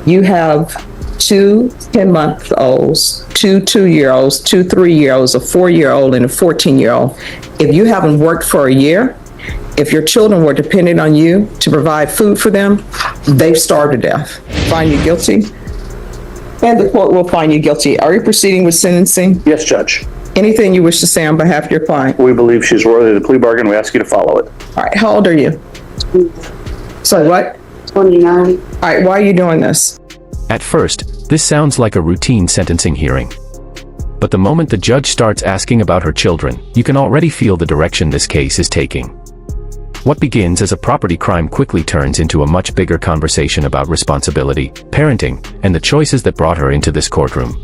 You have two 10-month-olds, two 2-year-olds, two 3-year-olds, a 4-year-old, and a 14-year-old. If you haven't worked for a year, if your children were dependent on you to provide food for them, they've starved to death. Find you guilty, and the court will find you guilty. Are you proceeding with sentencing? Yes, Judge. Anything you wish to say on behalf of your client? We believe she's worthy of the plea bargain. We ask you to follow it. All right, how old are you? So what? 29. All right, why are you doing this? At first, this sounds like a routine sentencing hearing. But the moment the judge starts asking about her children, you can already feel the direction this case is taking. What begins as a property crime quickly turns into a much bigger conversation about responsibility, parenting, and the choices that brought her into this courtroom.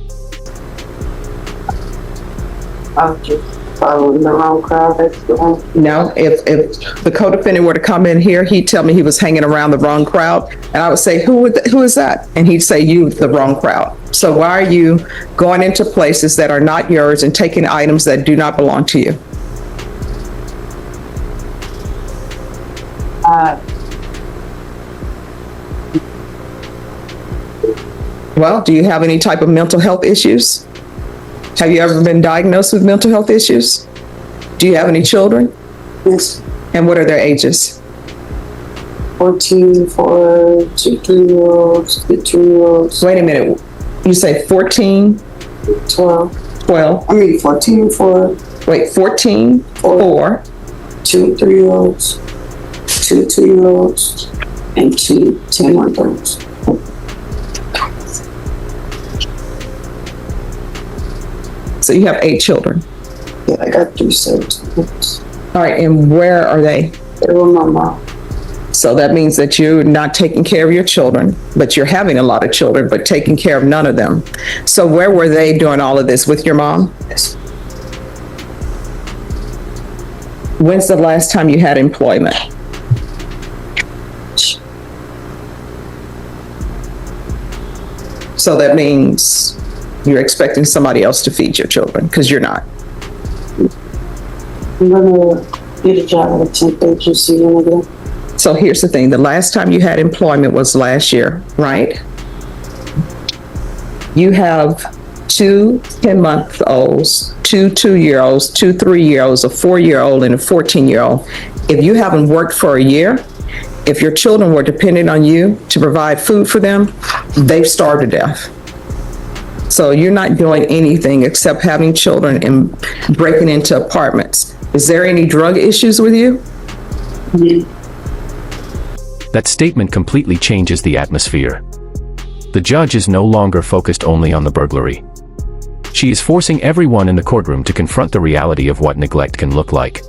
I'm just following the wrong crowd. That's the one. No, if the co-defendant were to come in here, he'd tell me he was hanging around the wrong crowd, and I would say, who is that? And he'd say, you, the wrong crowd. So why are you going into places that are not yours and taking items that do not belong to you? Well, do you have any type of mental health issues? Have you ever been diagnosed with mental health issues? Do you have any children? Yes. And what are their ages? 14 for 2 3-year-olds, 2-year-olds. Wait a minute. You say 14, 12. 12. I mean 14 for. Wait, 14, 4. 2 3-year-olds, 2 2-year-olds, and 2 10-month-olds. So you have 8 children. Yeah, I got 3 sets. All right, and where are they? They were my mom. So that means that you're not taking care of your children, but you're having a lot of children, but taking care of none of them. So where were they doing all of this, with your mom? Yes. When's the last time you had employment? So that means you're expecting somebody else to feed your children, because you're not. I'm gonna get a job at a temp agency again. So here's the thing, the last time you had employment was last year, right? You have two 10-month-olds, two 2-year-olds, two 3-year-olds, a 4-year-old, and a 14-year-old. If you haven't worked for a year, if your children were dependent on you to provide food for them, they've starved to death. So you're not doing anything except having children and breaking into apartments. Is there any drug issues with you? Mm-hmm. That statement completely changes the atmosphere. The judge is no longer focused only on the burglary. She is forcing everyone in the courtroom to confront the reality of what neglect can look like.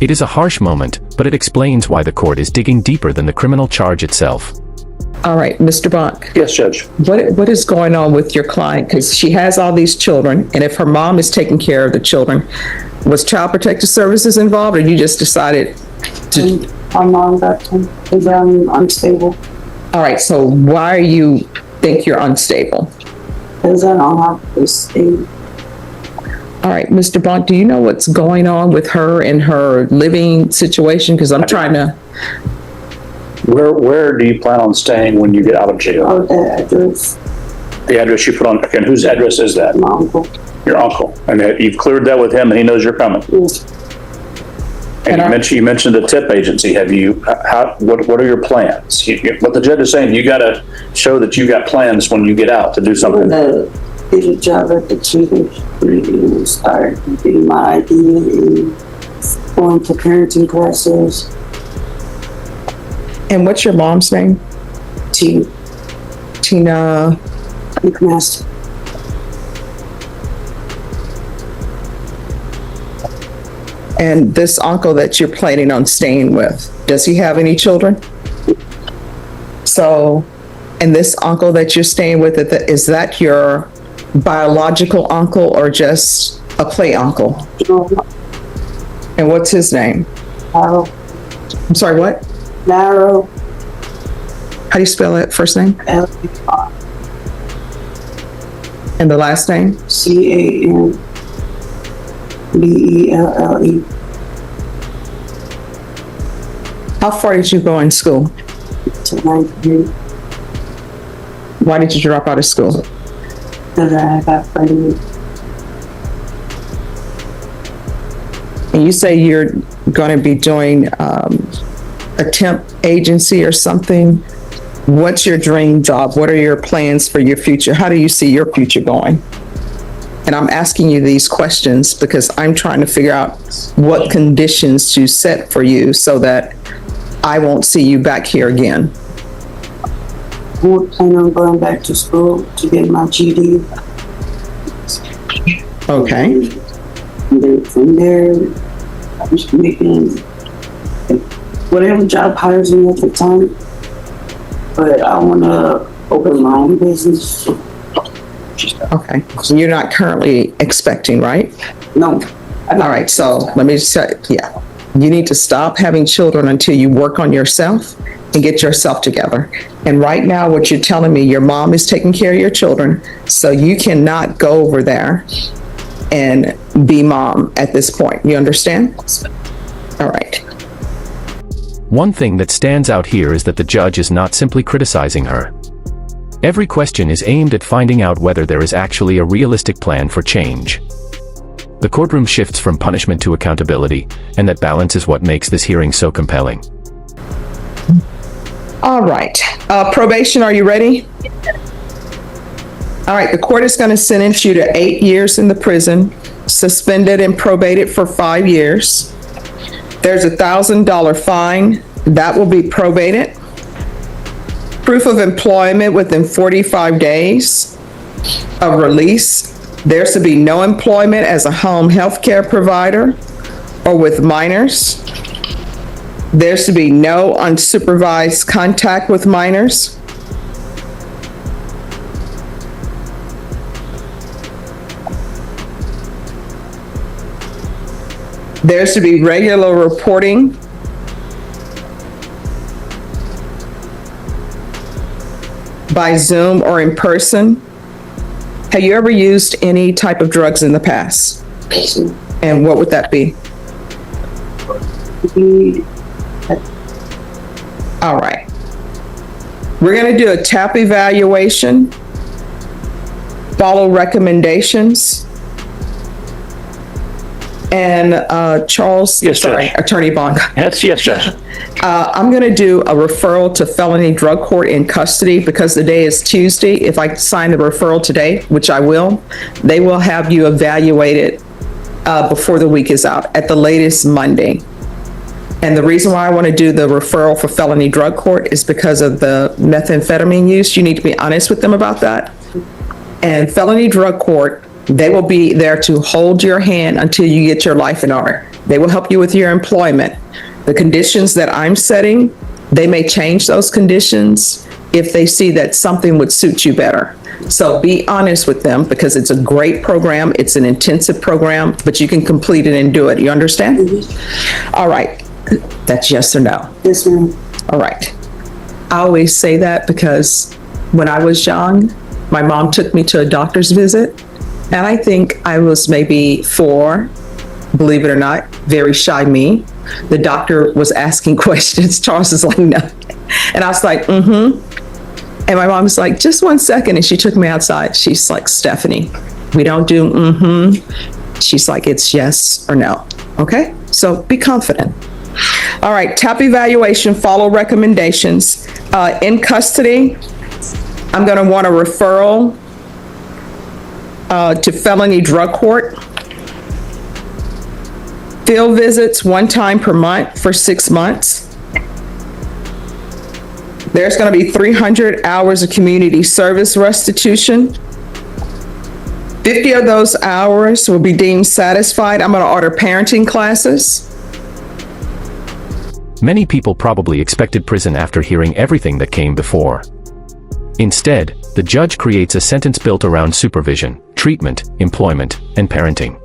It is a harsh moment, but it explains why the court is digging deeper than the criminal charge itself. All right, Mr. Bonk. Yes, Judge. What is going on with your client? Because she has all these children, and if her mom is taking care of the children, was Child Protective Services involved, or you just decided to? My mom got them because I'm unstable. All right, so why do you think you're unstable? Because I don't have this thing. All right, Mr. Bonk, do you know what's going on with her and her living situation? Because I'm trying to. Where do you plan on staying when you get out of jail? Oh, the address. The address you put on, and whose address is that? My uncle. Your uncle. And you've cleared that with him, and he knows you're coming. Yes. And you mentioned the tip agency. Have you? What are your plans? What the judge is saying, you got to show that you got plans when you get out to do something. Get a job at the children's and start getting my ID and going to parenting classes. And what's your mom's name? Tina McMaster. And this uncle that you're planning on staying with, does he have any children? So, and this uncle that you're staying with, is that your biological uncle or just a play uncle? And what's his name? Narrow. I'm sorry, what? Narrow. How do you spell that first name? L-E-R. And the last name? C-A-N-B-E-L-L-E. How far did you go in school? To 9th grade. Why did you drop out of school? Because I got pregnant. And you say you're going to be doing a temp agency or something. What's your dream job? What are your plans for your future? How do you see your future going? And I'm asking you these questions because I'm trying to figure out what conditions to set for you so that I won't see you back here again. I plan on going back to school to get my GD. Okay. And then from there, I'm just making whatever job hires me at the time. But I want to open my own business. Okay. So you're not currently expecting, right? No. All right. So let me say, yeah, you need to stop having children until you work on yourself and get yourself together. And right now, what you're telling me, your mom is taking care of your children, so you cannot go over there and be mom at this point. You understand? All right. One thing that stands out here is that the judge is not simply criticizing her. Every question is aimed at finding out whether there is actually a realistic plan for change. The courtroom shifts from punishment to accountability, and that balance is what makes this hearing so compelling. All right. Probation, are you ready? All right. The court is going to sentence you to 8 years in the prison, suspended and probated for 5 years. There's a $1,000 fine that will be probated. Proof of employment within 45 days of release. There's to be no employment as a home health care provider or with minors. There's to be no unsupervised contact with minors. There's to be regular reporting. By Zoom or in person. Have you ever used any type of drugs in the past? And what would that be? All right. We're going to do a TAP evaluation, follow recommendations. And Charles, Yes, sorry, Judge. Attorney Bond. Yes, Judge. I'm going to do a referral to felony drug court in custody because the day is Tuesday. If I sign the referral today, which I will, they will have you evaluated before the week is out, at the latest Monday. And the reason why I want to do the referral for felony drug court is because of the methamphetamine use. You need to be honest with them about that. And felony drug court, they will be there to hold your hand until you get your life in order. They will help you with your employment. The conditions that I'm setting, they may change those conditions if they see that something would suit you better. So be honest with them because it's a great program. It's an intensive program, but you can complete it and do it. You understand? Mm-hmm. All right. That's yes or no? Yes, ma'am. All right. I always say that because when I was young, my mom took me to a doctor's visit. And I think I was maybe 4, believe it or not, very shy me. The doctor was asking questions. Charles is like, no. And I was like, mm-hmm. And my mom was like, just 1 second. And she took me outside. She's like, Stephanie, we don't do mm-hmm. She's like, it's yes or no. Okay? So be confident. All right. TAP evaluation, follow recommendations. In custody, I'm going to want a referral to felony drug court. Field visits 1 time per month for 6 months. There's going to be 300 hours of community service restitution. 50 of those hours will be deemed satisfied. I'm going to order parenting classes. Many people probably expected prison after hearing everything that came before. Instead, the judge creates a sentence built around supervision, treatment, employment, and parenting.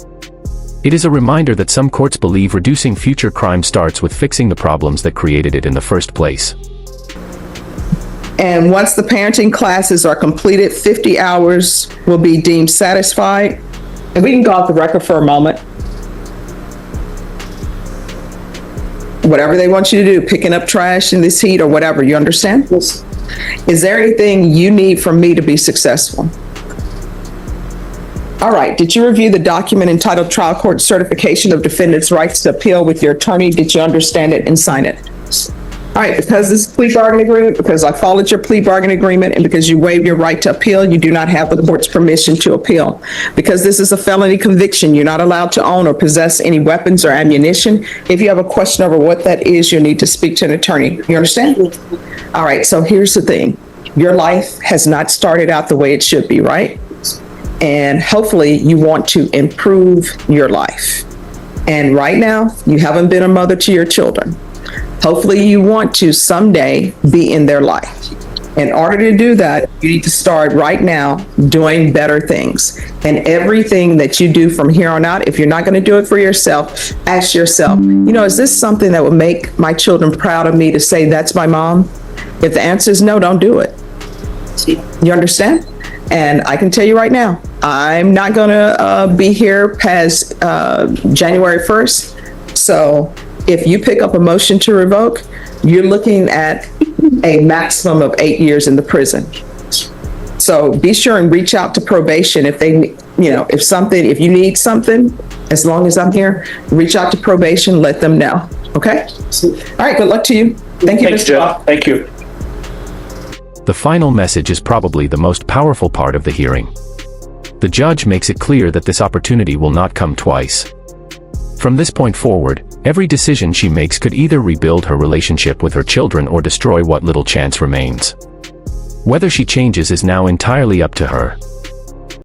It is a reminder that some courts believe reducing future crime starts with fixing the problems that created it in the first place. And once the parenting classes are completed, 50 hours will be deemed satisfied. And we can go off the record for a moment. Whatever they want you to do, picking up trash in this heat or whatever, you understand? Yes. Is there anything you need from me to be successful? All right, did you review the document entitled Trial Court Certification of Defendant's Rights to Appeal with your attorney? Did you understand it and sign it? All right, because this is a plea bargaining agreement, because I followed your plea bargaining agreement, and because you waived your right to appeal, you do not have the court's permission to appeal. Because this is a felony conviction, you're not allowed to own or possess any weapons or ammunition. If you have a question over what that is, you need to speak to an attorney. You understand? All right, so here's the thing. Your life has not started out the way it should be, right? And hopefully you want to improve your life. And right now, you haven't been a mother to your children. Hopefully you want to someday be in their life. In order to do that, you need to start right now doing better things. And everything that you do from here on out, if you're not going to do it for yourself, ask yourself, is this something that would make my children proud of me to say that's my mom? If the answer is no, don't do it. You understand? And I can tell you right now, I'm not going to be here past January 1st. So if you pick up a motion to revoke, you're looking at a maximum of 8 years in the prison. So be sure and reach out to probation if they, if you need something, as long as I'm here, reach out to probation, let them know. Okay? All right, good luck to you. Thank you, Thanks, Mr. Jeff. Law. Thank you. The final message is probably the most powerful part of the hearing. The judge makes it clear that this opportunity will not come twice. From this point forward, every decision she makes could either rebuild her relationship with her children or destroy what little chance remains. Whether she changes is now entirely up to her.